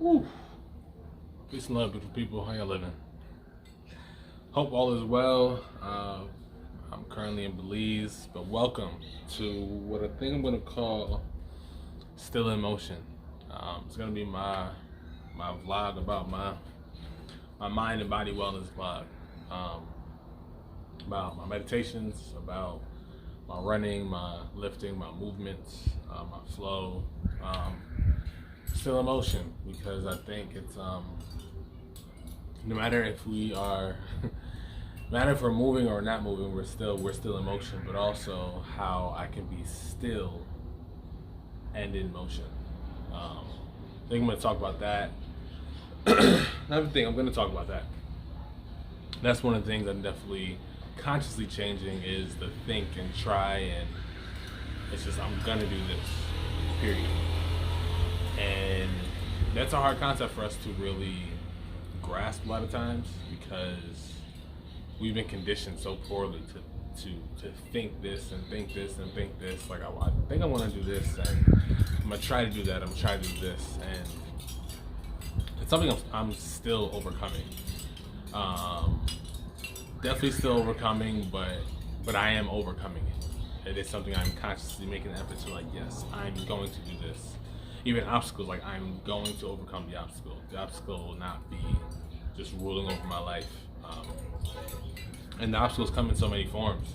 Woo. Peace and love, beautiful people. How y'all living? Hope all is well. I'm currently in Belize, but welcome to what I think I'm gonna call Still in Motion. It's gonna be my vlog about my mind and body wellness vlog. About my meditations, about my running, my lifting, my movements, my flow. Still in motion, because I think it's no matter if we are no matter if we're moving or not moving, we're still in motion, but also how I can be still and in motion. I think I'm going to talk about that. Another thing, I'm going to talk about that. That's one of the things I'm definitely consciously changing, is the think and try, and it's just, I'm going to do this, period. And that's a hard concept for us to really grasp a lot of times, because we've been conditioned so poorly to think this and think this and think this. Like, I think I want to do this, and I'm going to try to do that, I'm going to try to do this. And it's something I'm still overcoming. Definitely still overcoming, but I am overcoming it. It is something I'm consciously making an effort to, like, yes, I'm going to do this. Even obstacles, like, I'm going to overcome the obstacle. The obstacle will not be just ruling over my life. And the obstacles come in so many forms.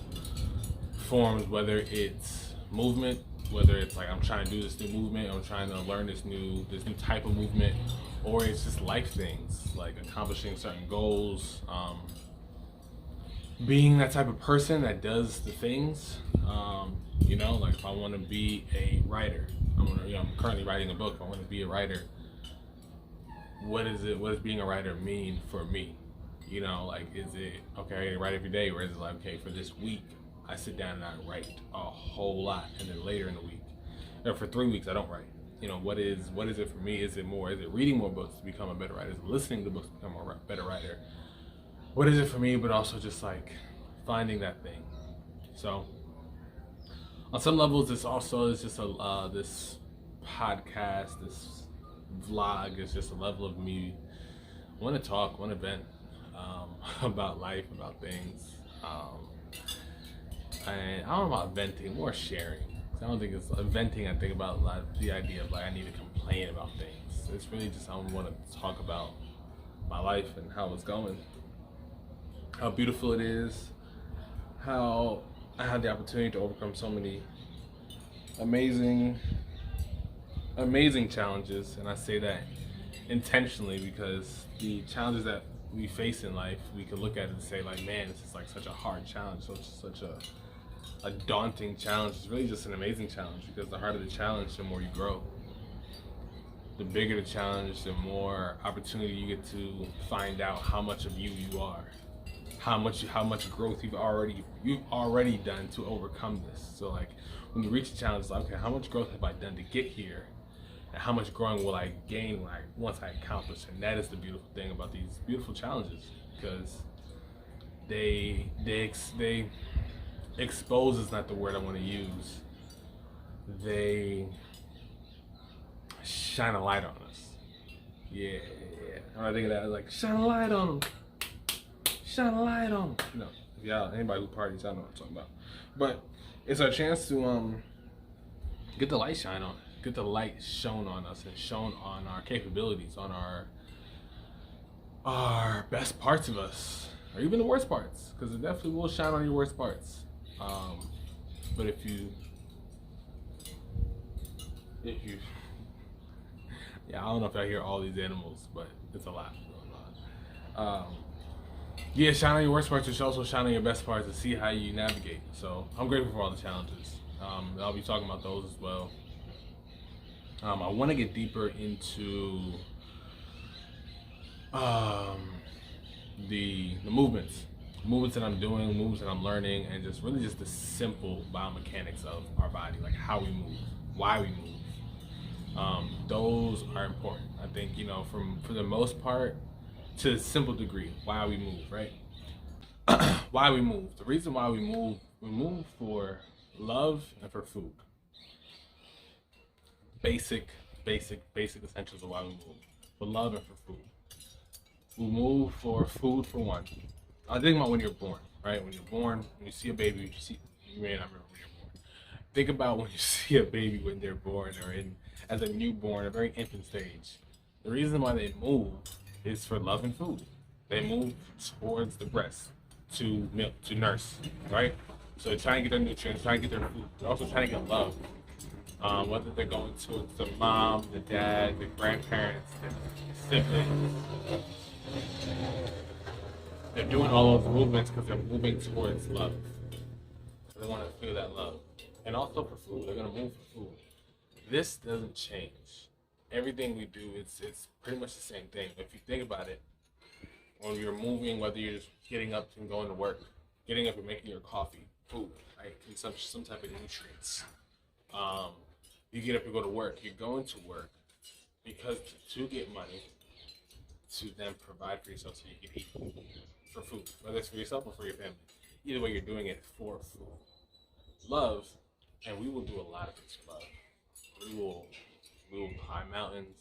Whether it's movement, whether it's like I'm trying to do this new movement, I'm trying to learn this new type of movement, or it's just life things, like accomplishing certain goals, being that type of person that does the things. Like, if I want to be a writer, I'm currently writing a book. I want to be a writer. What does being a writer mean for me? Like, is it okay, I write every day, or is it like, okay, for this week I sit down and I write a whole lot, and then later in the week, or for 3 weeks I don't write? What is it for me? Is it reading more books to become a better writer? Is it listening to books to become a better writer? What is it for me? But also just like finding that thing. So on some levels, it's just this podcast, this vlog is just a level of me want to talk, want to vent about life, about things. And I don't know about venting, more sharing. I don't think it's venting. I think about the idea of, like, I need to complain about things. It's really just, I want to talk about my life and how it's going, how beautiful it is, how I had the opportunity to overcome so many amazing challenges. And I say that intentionally, because the challenges that we face in life, we could look at it and say, like, man, this is like such a hard challenge, such a daunting challenge. It's really just an amazing challenge, because the harder the challenge, the more you grow. The bigger the challenge, the more opportunity you get to find out how much of you are, how much growth you've already done to overcome this. So, like, when you reach a challenge, it's like, okay, how much growth have I done to get here, and how much growing will I gain once I accomplish? And that is the beautiful thing about these beautiful challenges, because they expose is not the word I want to use. They shine a light on us. Yeah. When I think of that, like, shine a light on them. Shine a light on them. If y'all, anybody who parties, I know what I'm talking about. But it's our chance to get the light shine on, get the light shown on us, and shown on our capabilities, on our best parts of us, or even the worst parts, because it definitely will shine on your worst parts. But if you yeah, I don't know if I hear all these animals, but it's a lot going on. Yeah, shine on your worst parts, but also shine on your best parts, to see how you navigate. So I'm grateful for all the challenges. I'll be talking about those as well. I want to get deeper into the movements that I'm doing, movements that I'm learning, and just really just the simple biomechanics of our body, like how we move, why we move. Those are important. I think, for the most part, to a simple degree, why we move, right? Why we move. The reason why we move for love and for food. Basic essentials of why we move. for love and for food. We move for food for one. I think about when you're born, right? When you're born, when you see a baby, you may not remember when you're born. Think about when you see a baby when they're born or as a newborn, a very infant stage. The reason why they move is for love and food. They move towards the breast to milk, to nurse, right? So they're trying to get their nutrients, trying to get their food. They're also trying to get love. Whether they're going to the mom, the dad, the grandparents, the siblings. They're doing all those movements because they're moving towards love. So they want to feel that love. And also for food, they're going to move for food. This doesn't change. Everything we do, it's pretty much the same thing. If you think about it, when you're moving, whether you're just getting up and going to work, getting up and making your coffee, food, right? Consumption, some type of nutrients. You get up and go to work. You're going to work because to get money to then provide for yourself so you can eat for food, whether it's for yourself or for your family. Either way, you're doing it for food. Love, and we will do a lot of things for love. We will climb mountains.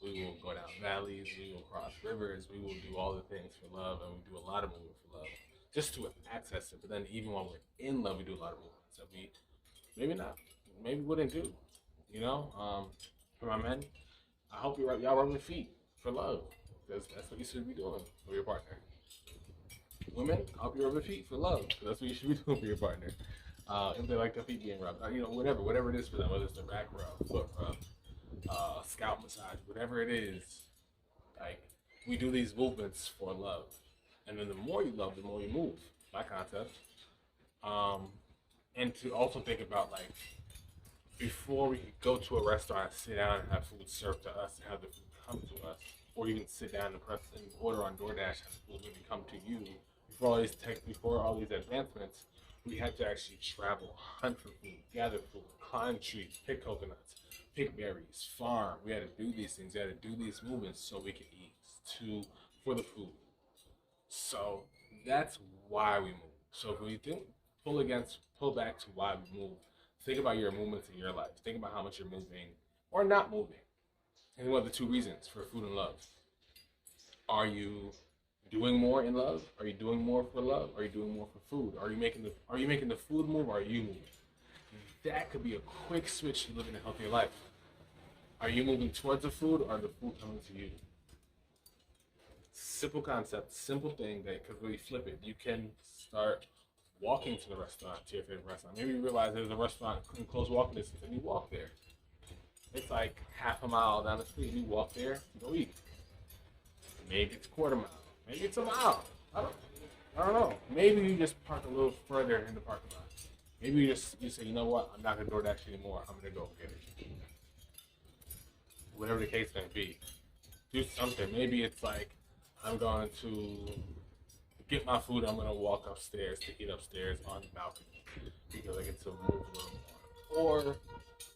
We will go down valleys. We will cross rivers. We will do all the things for love, and we do a lot of movement for love, just to access it. But then, even while we're in love, we do a lot of movements that we maybe wouldn't do. You know, for my men, I hope y'all rub your feet for love, because that's what you should be doing for your partner. Women, I hope you rub your feet for love, because that's what you should be doing for your partner. If they like their feet being rubbed, whatever it is for them, whether it's the back rub, foot rub, scalp massage, whatever it is, like, we do these movements for love. And then the more you love, the more you move. My concept. And to also think about, like, before we go to a restaurant, sit down and have food served to us, and have the food come to us, or even sit down and press and order on DoorDash and have the food maybe come to you. Before all these advancements, we had to actually travel, hunt for food, gather food, climb trees, pick coconuts, pick berries, farm. We had to do these things. We had to do these movements so we could eat for the food. So that's why we move. So if we pull back to why we move. Think about your movements in your life. Think about how much you're moving or not moving. And what are the two reasons for food and love? Are you doing more in love? Are you doing more for love? Are you doing more for food? Are you making the food move, or are you moving? That could be a quick switch to living a healthier life. Are you moving towards the food, or the food coming to you? Simple concept, simple thing that could really flip it. You can start walking to the restaurant, to your favorite restaurant. Maybe you realize there's a restaurant in close walking distance and you walk there. It's like half a mile down the street and you walk there, go eat. Maybe it's a quarter mile. Maybe it's a mile. I don't know. Maybe you just park a little further in the parking lot. Maybe you say, you know what, I'm not going to DoorDash anymore. I'm going to go get it. Whatever the case may be. Do something. Maybe it's like, I'm going to get my food. I'm going to walk upstairs to eat upstairs on the balcony because I get to move a little more. Or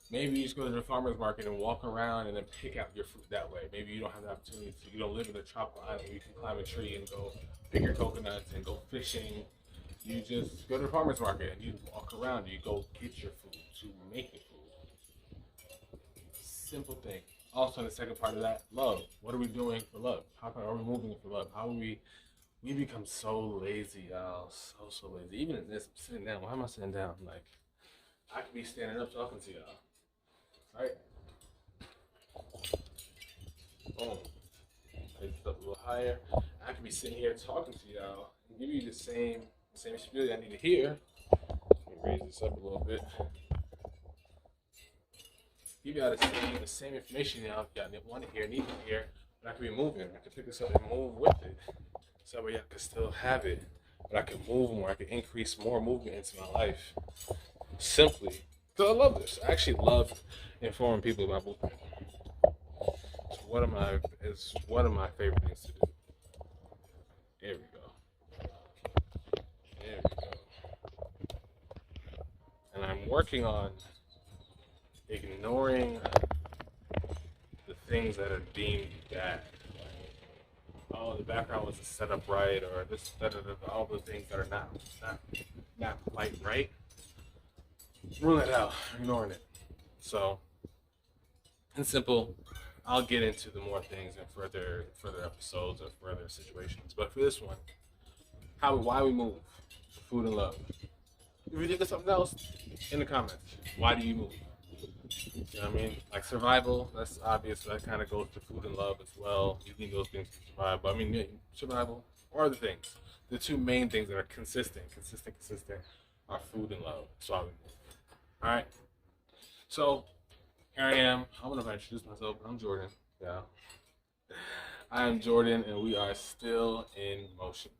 maybe you just go to the farmer's market and walk around and then pick out your fruit that way. Maybe you don't have the opportunity to. You don't live in a tropical island where you can climb a tree and go pick your coconuts and go fishing. You just go to the farmer's market and you walk around. You go get your food to make your food. Simple thing. Also, the second part of that, love. What are we doing for love? How are we moving for love? How are we become so lazy, y'all. So lazy. Even in this, I'm sitting down. Why am I sitting down? Like, I could be standing up talking to y'all. Right? Boom. Raise it up a little higher. I could be sitting here talking to y'all and give you the same spiel I need to hear. Let me raise this up a little bit. Give y'all the same information y'all want to hear, need to hear, but I could be moving. I could pick this up and move with it. So y'all could still have it, but I could move more. I could increase more movement into my life. Simply, because I love this. I actually love informing people about movement. It's one of my favorite things to do. There we go. There we go. And I'm working on ignoring the things that are deemed bad. Oh, the background wasn't set up right, or this, all the things that are not quite right. Rule it out, ignoring it. So, in simple, I'll get into the more things in further episodes or further situations. But for this one, why we move, food and love. If you think of something else, in the comments, why do you move? You know what I mean? Like survival, that's obvious. That kind of goes to food and love as well. You need those things to survive. But I mean, yeah, survival or other things. The two main things that are consistent, are food and love. So I would move. All right. So here I am. I want to introduce myself. I'm Jordan. Yeah. I am Jordan, and we are still in motion.